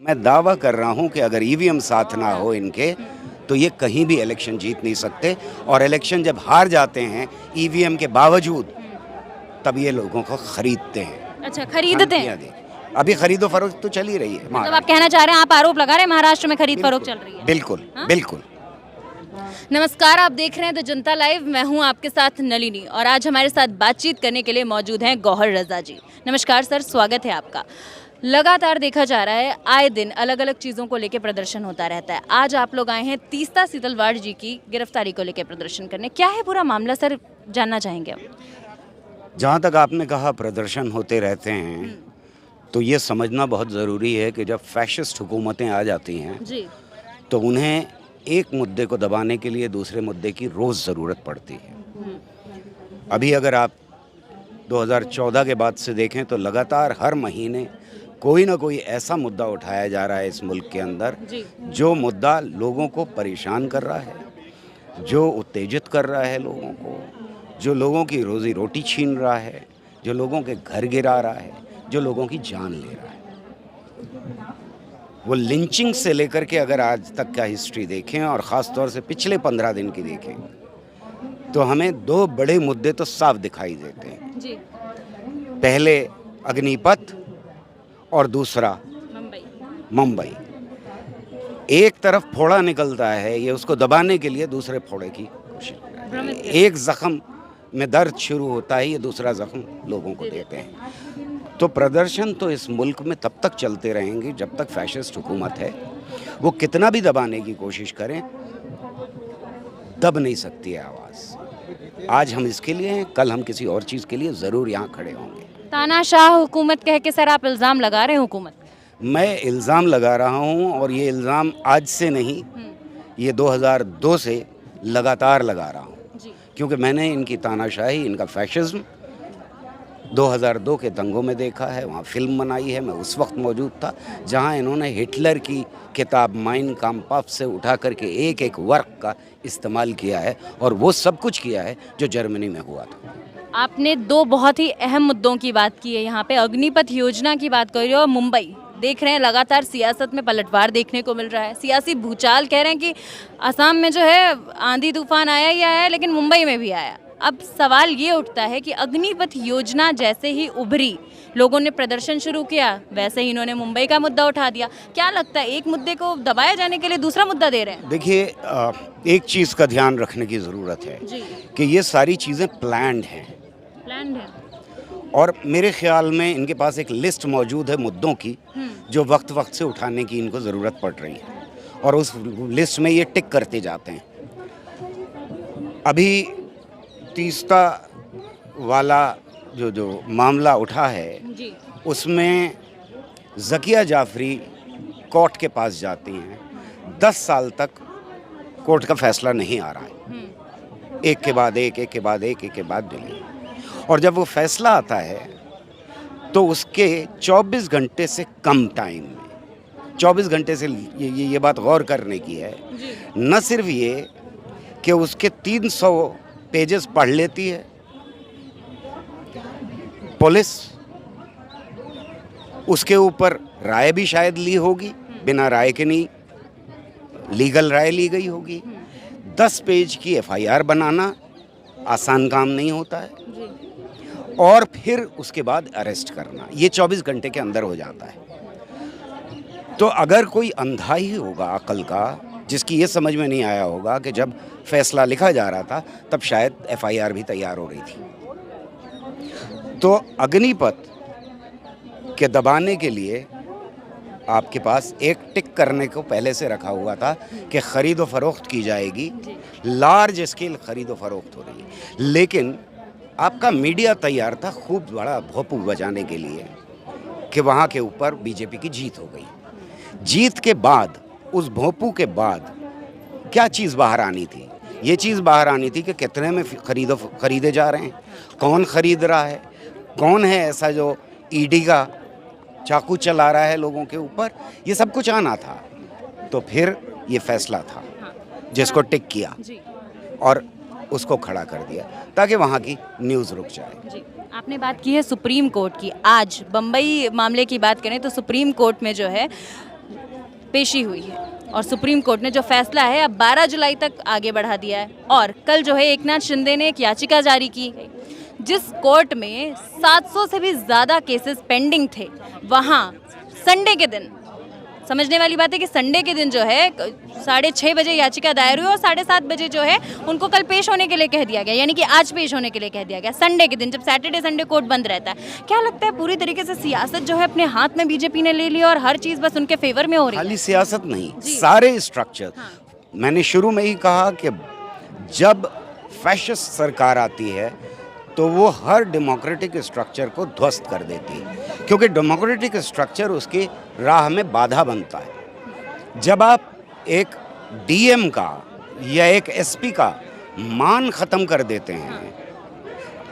मैं दावा कर रहा हूं कि अगर ईवीएम साथ ना हो इनके तो ये कहीं भी इलेक्शन जीत नहीं सकते। और इलेक्शन जब हार जाते हैं ईवीएम के बावजूद, तब ये लोगों को खरीदते हैं। अच्छा, खरीदते हैं। धमकियां दे अभी खरीदो फरोख्त तो चल ही रही है। मतलब आप कहना चाह रहे हैं, आप आरोप लगा रहे हैं महाराष्ट्र में खरीद फरोख्त चल रही है। बिल्कुल हाँ? बिल्कुल। नमस्कार, आप देख रहे हैं द जनता लाइव। मैं हूं आपके साथ नलिनी और आज हमारे साथ बातचीत करने के लिए मौजूद हैं गौहर रजा जी। नमस्कार सर, स्वागत है आपका। लगातार देखा जा रहा है आए दिन अलग अलग चीज़ों को लेकर प्रदर्शन होता रहता है। आज आप लोग आए हैं तीस्ता सीतलवाड़ जी की गिरफ्तारी को लेकर प्रदर्शन करने। क्या है पूरा मामला सर, जानना चाहेंगे हम। जहाँ तक आपने कहा प्रदर्शन होते रहते हैं, तो ये समझना बहुत ज़रूरी है कि जब फैशिस्ट हुकूमतें आ जाती हैं जी। तो उन्हें एक मुद्दे को दबाने के लिए दूसरे मुद्दे की रोज़ ज़रूरत पड़ती है। अभी अगर आप 2014 के बाद से देखें तो लगातार हर महीने कोई ना कोई ऐसा मुद्दा उठाया जा रहा है इस मुल्क के अंदर जी। जो मुद्दा लोगों को परेशान कर रहा है, जो उत्तेजित कर रहा है लोगों को, जो लोगों की रोज़ी रोटी छीन रहा है, जो लोगों के घर गिरा रहा है, जो लोगों की जान ले रहा है। वो लिंचिंग से लेकर के अगर आज तक का हिस्ट्री देखें और ख़ास तौर से पिछले 15 दिन की देखें तो हमें दो बड़े मुद्दे तो साफ दिखाई देते हैं। जी। पहले अग्निपथ और दूसरा मुंबई। एक तरफ फोड़ा निकलता है, ये उसको दबाने के लिए दूसरे फोड़े की कोशिश कर रहा है। एक जख्म में दर्द शुरू होता है, ये दूसरा जख्म लोगों को देते हैं। तो प्रदर्शन तो इस मुल्क में तब तक चलते रहेंगे जब तक फैशिस्ट हुकूमत है। वो कितना भी दबाने की कोशिश करें, दब नहीं सकती है आवाज़। आज हम इसके लिए हैं, कल हम किसी और चीज़ के लिए ज़रूर यहाँ खड़े होंगे। तानाशाह हुकूमत कह के सर आप इल्ज़ाम लगा रहे हैं हुकूमत। मैं इल्ज़ाम लगा रहा हूँ और ये इल्ज़ाम आज से नहीं, ये 2002 से लगातार लगा रहा हूँ, क्योंकि मैंने इनकी तानाशाही, इनका फैशिज्म 2002 के दंगों में देखा है। वहाँ फिल्म बनाई है, मैं उस वक्त मौजूद था जहाँ इन्होंने हिटलर की किताब माइन काम्फ से उठा करके एक एक वर्क का इस्तेमाल किया है और वो सब कुछ किया है जो जर्मनी में हुआ था। आपने दो बहुत ही अहम मुद्दों की बात की है यहाँ पे, अग्निपथ योजना की बात कर रही हो और मुंबई। देख रहे हैं लगातार सियासत में पलटवार देखने को मिल रहा है, सियासी भूचाल। कह रहे हैं कि असम में जो है आंधी तूफान आया ही आया है, लेकिन मुंबई में भी आया। अब सवाल ये उठता है कि अग्निपथ योजना जैसे ही उभरी, लोगों ने प्रदर्शन शुरू किया, वैसे ही इन्होंने मुंबई का मुद्दा उठा दिया। क्या लगता है, एक मुद्दे को दबाए जाने के लिए दूसरा मुद्दा दे रहे हैं? देखिए, एक चीज़ का ध्यान रखने की ज़रूरत है जी। कि ये सारी चीज़ें प्लान्ड हैं। प्लान्ड है। और मेरे ख्याल में इनके पास एक लिस्ट मौजूद है मुद्दों की जो वक्त वक्त से उठाने की इनको ज़रूरत पड़ रही है, और उस लिस्ट में ये टिक करते जाते हैं। अभी तीस्ता वाला जो मामला उठा है जी। उसमें ज़किया जाफरी कोर्ट के पास जाती हैं, 10 साल तक कोर्ट का फैसला नहीं आ रहा है। एक के बाद एक, एक के बाद एक के बाद डिले। और जब वो फैसला आता है तो उसके 24 घंटे से कम टाइम में, 24 घंटे से ये बात गौर करने की है, न सिर्फ ये कि उसके 300 पेजेस पढ़ लेती है पुलिस, उसके ऊपर राय भी शायद ली होगी, बिना राय के नहीं, लीगल राय ली गई होगी। 10 पेज की एफआईआर बनाना आसान काम नहीं होता है, और फिर उसके बाद अरेस्ट करना, ये 24 घंटे के अंदर हो जाता है। तो अगर कोई अंधा ही होगा अकल का, जिसकी ये समझ में नहीं आया होगा कि जब फैसला लिखा जा रहा था तब शायद एफआईआर भी तैयार हो रही थी। तो अग्निपथ के दबाने के लिए आपके पास एक टिक करने को पहले से रखा हुआ था कि ख़रीदो फरोख्त की जाएगी, लार्ज स्केल ख़रीदो फरोख्त हो रही है। लेकिन आपका मीडिया तैयार था खूब बड़ा भोंपू बजाने के लिए कि वहाँ के ऊपर बीजेपी की जीत हो गई। जीत के बाद, उस भोंपू के बाद क्या चीज़ बाहर आनी थी? ये चीज़ बाहर आनी थी कि कितने में खरीदे जा रहे हैं, कौन खरीद रहा है, कौन है ऐसा जो ईडी का चाकू चला रहा है लोगों के ऊपर, ये सब कुछ आना था। तो फिर ये फैसला था जिसको टिक किया और उसको खड़ा कर दिया ताकि वहाँ की न्यूज़ रुक जाए। जी। आपने बात की है सुप्रीम कोर्ट की। आज बम्बई मामले की बात करें तो सुप्रीम कोर्ट में जो है पेशी हुई है और सुप्रीम कोर्ट ने जो फैसला है अब 12 जुलाई तक आगे बढ़ा दिया है। और कल जो है एकनाथ शिंदे ने एक याचिका जारी की गई जिस कोर्ट में 700 से भी ज़्यादा केसेस पेंडिंग थे, वहाँ संडे के दिन, समझने वाली बात है कि संडे के दिन जो है 6:30 बजे याचिका दायर हुई और 7:30 बजे जो है उनको कल पेश होने के लिए कह दिया गया, यानी कि आज पेश होने के लिए कह दिया गया संडे के दिन, जब सैटरडे संडे कोर्ट बंद रहता है। क्या लगता है पूरी तरीके से सियासत जो है अपने हाथ में बीजेपी ने ले ली और हर चीज़ बस उनके फेवर में हो रही है? खाली सियासत नहीं, सारे स्ट्रक्चर। मैंने शुरू में ही कहा कि जब फैशिस्ट सरकार आती है तो वो हर डेमोक्रेटिक स्ट्रक्चर को ध्वस्त कर देती है, क्योंकि डेमोक्रेटिक स्ट्रक्चर उसकी राह में बाधा बनता है। जब आप एक डीएम का या एक एसपी का मान ख़त्म कर देते हैं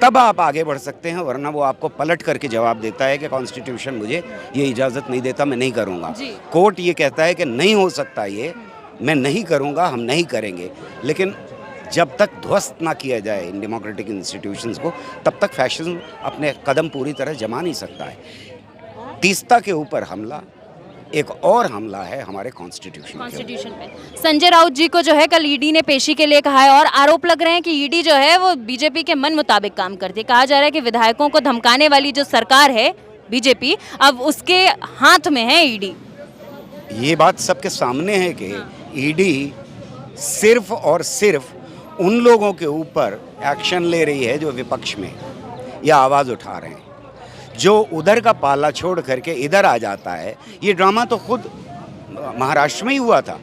तब आप आगे बढ़ सकते हैं, वरना वो आपको पलट करके जवाब देता है कि कॉन्स्टिट्यूशन मुझे ये इजाज़त नहीं देता, मैं नहीं करूँगा। कोर्ट ये कहता है कि नहीं हो सकता, ये मैं नहीं करूँगा, हम नहीं करेंगे। लेकिन जब तक ध्वस्त ना किया जाए इन डेमोक्रेटिक इंस्टीट्यूशंस को, तब तक फैशिज्म अपने कदम पूरी तरह जमा नहीं सकता है। तीस्ता के ऊपर हमला एक और हमला है हमारे कॉन्स्टिट्यूशन पे। संजय राउत जी को जो है कल ईडी ने पेशी के लिए कहा है और आरोप लग रहे हैं कि ईडी जो है वो बीजेपी के मन मुताबिक काम करती है। कहा जा रहा है कि विधायकों को धमकाने वाली जो सरकार है बीजेपी, अब उसके हाथ में है ईडी। ये बात सबके सामने है कि ईडी सिर्फ और सिर्फ उन लोगों के ऊपर एक्शन ले रही है जो विपक्ष में या आवाज़ उठा रहे हैं। जो उधर का पाला छोड़ करके इधर आ जाता है, ये ड्रामा तो खुद महाराष्ट्र में ही हुआ था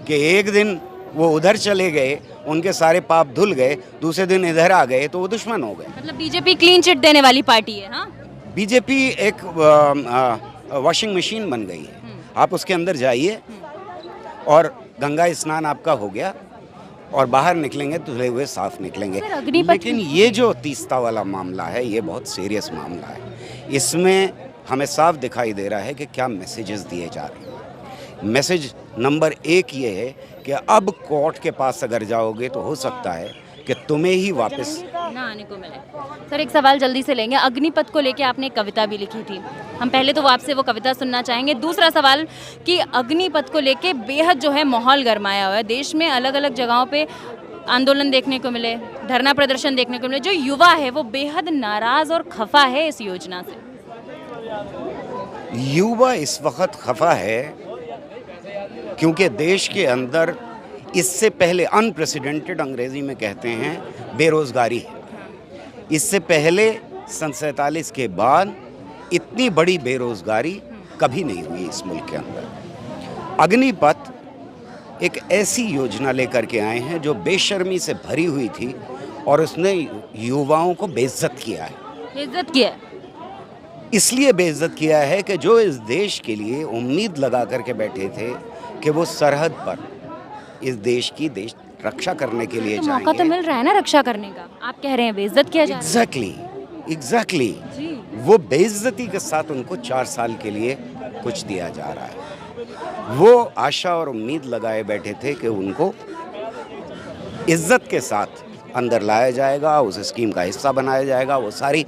कि एक दिन वो उधर चले गए, उनके सारे पाप धुल गए, दूसरे दिन इधर आ गए तो वो दुश्मन हो गए। मतलब बीजेपी क्लीन चिट देने वाली पार्टी है। हाँ, बीजेपी एक वॉशिंग मशीन बन गई है। आप उसके अंदर जाइए और गंगा स्नान आपका हो गया और बाहर निकलेंगे तो धुले हुए साफ निकलेंगे। लेकिन ये जो तीस्ता वाला मामला है, ये बहुत सीरियस मामला है। इसमें हमें साफ दिखाई दे रहा है कि क्या मैसेजेस दिए जा रहे हैं। मैसेज नंबर 1 ये है कि अब कोर्ट के पास अगर जाओगे तो हो सकता है कि तुम्हें ही वापस ना आने को मिले। सर, एक सवाल जल्दी से लेंगे। अग्निपथ को लेके आपने एक कविता भी लिखी थी, हम पहले तो वो आपसे वो कविता सुनना चाहेंगे। दूसरा सवाल कि अग्निपथ को लेके बेहद जो है माहौल गरमाया हुआ है। देश में अलग अलग जगहों पे आंदोलन देखने को मिले, धरना प्रदर्शन देखने को मिले। जो युवा है वो बेहद नाराज़ और खफा है इस योजना से। युवा इस वक्त खफा है क्योंकि देश के अंदर इससे पहले अनप्रेसिडेंटेड, अंग्रेजी में कहते हैं, बेरोजगारी है। इससे पहले सन 47 के बाद इतनी बड़ी बेरोजगारी कभी नहीं हुई इस मुल्क के अंदर। अग्निपथ एक ऐसी योजना लेकर के आए हैं जो बेशर्मी से भरी हुई थी और उसने युवाओं को बेइज्जत किया है। बेइज्जत किया है इसलिए बेइज्जत किया है कि जो इस देश के लिए उम्मीद लगा करके बैठे थे कि वो सरहद पर इस देश की रक्षा करने के लिए जाएंगे। मौका तो मिल रहा है ना रक्षा करने का, आप कह रहे हैं बेइज्जत किया जा रहा है। एग्जैक्टली वो बेइज्जती के साथ उनको 4 साल के लिए कुछ दिया जा रहा है। वो आशा और उम्मीद लगाए बैठे थे कि उनको इज्जत के साथ अंदर लाया जाएगा, उस स्कीम का हिस्सा बनाया जाएगा, वो सारी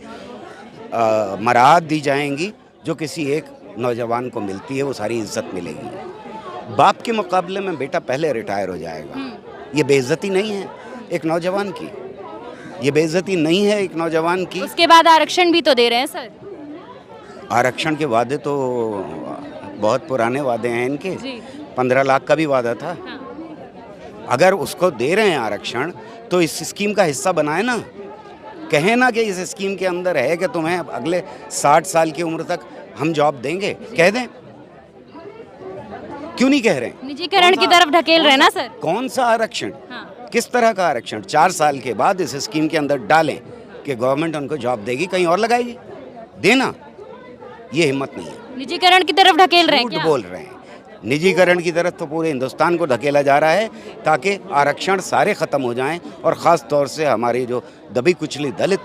मराहत दी जाएंगी जो किसी एक नौजवान को मिलती है, वो सारी इज्जत मिलेगी। बाप के मुकाबले में बेटा पहले रिटायर हो जाएगा। ये बेइज्जती नहीं है एक नौजवान की, ये बेइज्जती नहीं है एक नौजवान की। उसके बाद आरक्षण भी तो दे रहे हैं सर। आरक्षण के वादे तो बहुत पुराने वादे हैं इनके। 15 लाख का भी वादा था। अगर उसको दे रहे हैं आरक्षण तो इस स्कीम का हिस्सा बनाए ना, कहें ना कि इस स्कीम के अंदर है कि तुम्हें अगले 60 साल की उम्र तक हम जॉब देंगे, कह दें। क्यों नहीं कह रहे हैं? निजीकरण की तरफ ढकेल रहे हैं ना सर। कौन सा आरक्षण, किस तरह का आरक्षण? 4 साल के बाद इस स्कीम के अंदर डालें कि गवर्नमेंट उनको जॉब देगी, कहीं और लगाएगी, देना। ये हिम्मत नहीं है। निजीकरण की तरफ ढकेल रहे हैं क्या? बोल रहे हैं निजीकरण की तरफ तो पूरे हिंदुस्तान को ढकेला जा रहा है ताकि आरक्षण सारे ख़त्म हो जाएं और ख़ास तौर से हमारी जो दबी कुचली दलित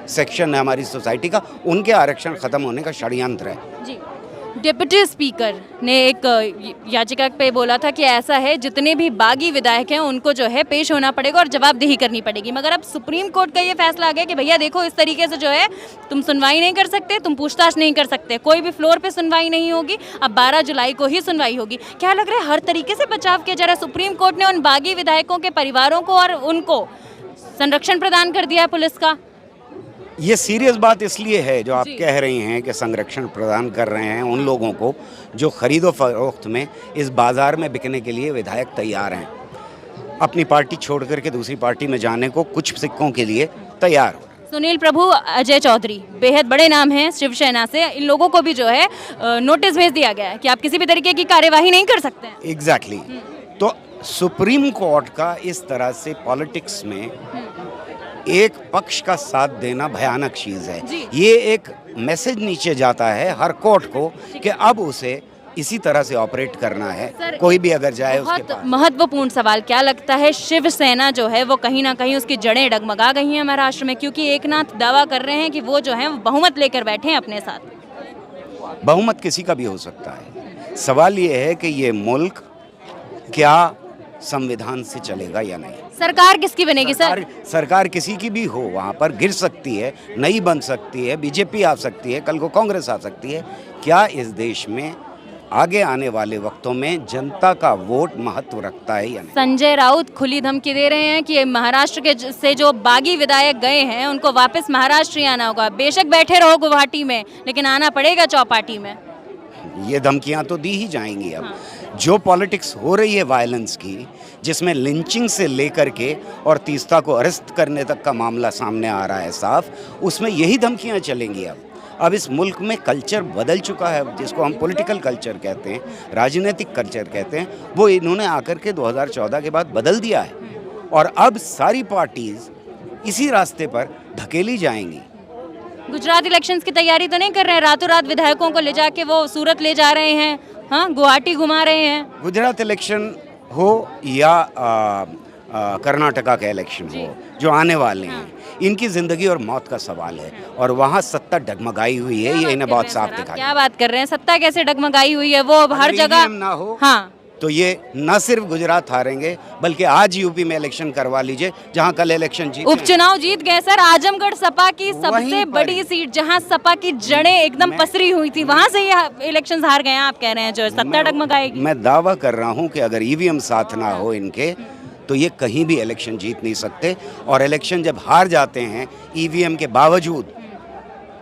सेक्शन है हमारी सोसाइटी का, उनके आरक्षण ख़त्म होने का षड्यंत्र है। जी डिप्टी स्पीकर ने एक याचिका पे बोला था कि ऐसा है जितने भी बागी विधायक हैं उनको जो है पेश होना पड़ेगा और जवाबदेही करनी पड़ेगी, मगर अब सुप्रीम कोर्ट का ये फैसला आ गया कि भैया देखो इस तरीके से जो है तुम सुनवाई नहीं कर सकते, तुम पूछताछ नहीं कर सकते, कोई भी फ्लोर पे सुनवाई नहीं होगी, अब 12 जुलाई को ही सुनवाई होगी। क्या लग रहा है हर तरीके से बचाव किया जा रहा है? सुप्रीम कोर्ट ने उन बागी विधायकों के परिवारों को और उनको संरक्षण प्रदान कर दिया है पुलिस का। ये सीरियस बात इसलिए है जो आप जी। कह रही हैं कि संरक्षण प्रदान कर रहे हैं उन लोगों को जो खरीदो फरोख्त में इस बाज़ार में बिकने के लिए विधायक तैयार हैं, अपनी पार्टी छोड़ करके दूसरी पार्टी में जाने को कुछ सिक्कों के लिए तैयार हो। सुनील प्रभु, अजय चौधरी बेहद बड़े नाम हैं शिवसेना से, इन लोगों को भी जो है नोटिस भेज दिया गया है कि आप किसी भी तरीके की कार्यवाही नहीं कर सकते हैं। एग्जैक्टली तो सुप्रीम कोर्ट का इस तरह से पॉलिटिक्स में एक पक्ष का साथ देना भयानक चीज़ है। जी। ये एक मैसेज नीचे जाता है हर कोर्ट को कि अब उसे इसी तरह से ऑपरेट करना है, सर, कोई भी अगर जाए उसके बहुत पास। महत्वपूर्ण सवाल, क्या लगता है शिवसेना जो है वो कहीं ना कहीं उसकी जड़ें डगमगा गई हैं महाराष्ट्र में, क्योंकि एकनाथ दावा कर रहे हैं कि वो जो है वो बहुमत लेकर बैठे हैं अपने साथ। बहुमत किसी का भी हो सकता है, सवाल ये है कि ये मुल्क क्या संविधान से चलेगा या नहीं। सरकार किसकी बनेगी सर? सरकार किसी की भी हो, वहाँ पर गिर सकती है, नई बन सकती है, बीजेपी आ सकती है, कल को कांग्रेस आ सकती है। क्या इस देश में आगे आने वाले वक्तों में जनता का वोट महत्व रखता है या नहीं? संजय राउत खुली धमकी दे रहे हैं कि महाराष्ट्र के से जो बागी विधायक गए हैं उनको वापस महाराष्ट्र ही आना होगा, बेशक बैठे रहो गुवाहाटी में लेकिन आना पड़ेगा चौपाटी में। ये धमकियां तो दी ही जाएंगी। अब जो पॉलिटिक्स हो रही है वायलेंस की, जिसमें लिंचिंग से लेकर के और तीस्ता को अरेस्ट करने तक का मामला सामने आ रहा है साफ, उसमें यही धमकियां चलेंगी। अब इस मुल्क में कल्चर बदल चुका है, जिसको हम पॉलिटिकल कल्चर कहते हैं, राजनीतिक कल्चर कहते हैं, वो इन्होंने आकर के 2014 के बाद बदल दिया है और अब सारी पार्टीज इसी रास्ते पर ढकेली जाएंगी। गुजरात इलेक्शंस की तैयारी तो नहीं कर रहे हैं? रातों रात विधायकों को ले जाके वो सूरत ले जा रहे हैं, हाँ, गुवाहाटी घुमा रहे हैं। गुजरात इलेक्शन हो या कर्नाटका का इलेक्शन हो जो आने वाले हैं, इनकी जिंदगी और मौत का सवाल है और वहाँ सत्ता डगमगाई हुई है, ये इन्हें बहुत साफ दिखाई। क्या बात कर रहे हैं? सत्ता कैसे डगमगाई हुई है? वो हर अगर जगह EVM ना हो हाँ, तो ये न सिर्फ गुजरात हारेंगे बल्कि आज यूपी में इलेक्शन करवा लीजिए जहां कल इलेक्शन जीते। उपचुनाव जीत गए सर। आजमगढ़ सपा की सबसे वहीं पर बड़ी सीट, जहां सपा की जड़ें एकदम पसरी हुई थी, वहां से ये इलेक्शंस हार गए हैं। आप कह रहे हैं जो सत्ता डगमगाएगी। मैं दावा कर रहा हूं कि अगर EVM साथ ना हो इनके तो ये कहीं भी इलेक्शन जीत नहीं सकते और इलेक्शन जब हार जाते हैं EVM के बावजूद,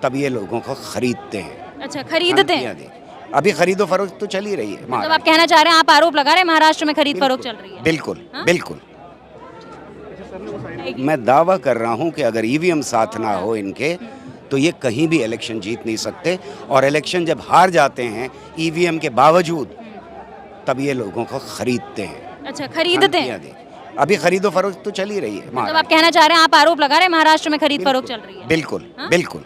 तब ये लोगों को खरीदते हैं। अच्छा, खरीदते हैं। अभी खरीदो फरोख्त तो चल ही रही है। मतलब आप कहना चाह रहे हैं, आप आरोप लगा रहे हैं महाराष्ट्र में खरीद फरोख्त चल रही है? बिल्कुल हाँ? बिल्कुल। मैं दावा कर रहा हूं कि अगर EVM साथ ना हो इनके तो ये कहीं भी इलेक्शन जीत नहीं सकते और इलेक्शन जब हार जाते हैं EVM के बावजूद, तब ये लोगों को खरीदते हैं। अच्छा, खरीदते हैं। अभी खरीदो फरोख्त तो चल ही रही है। मतलब आप कहना चाह रहे हैं, आप आरोप लगा रहे हैं महाराष्ट्र में खरीद फरोख्त चल रही है? बिल्कुल हाँ? बिल्कुल।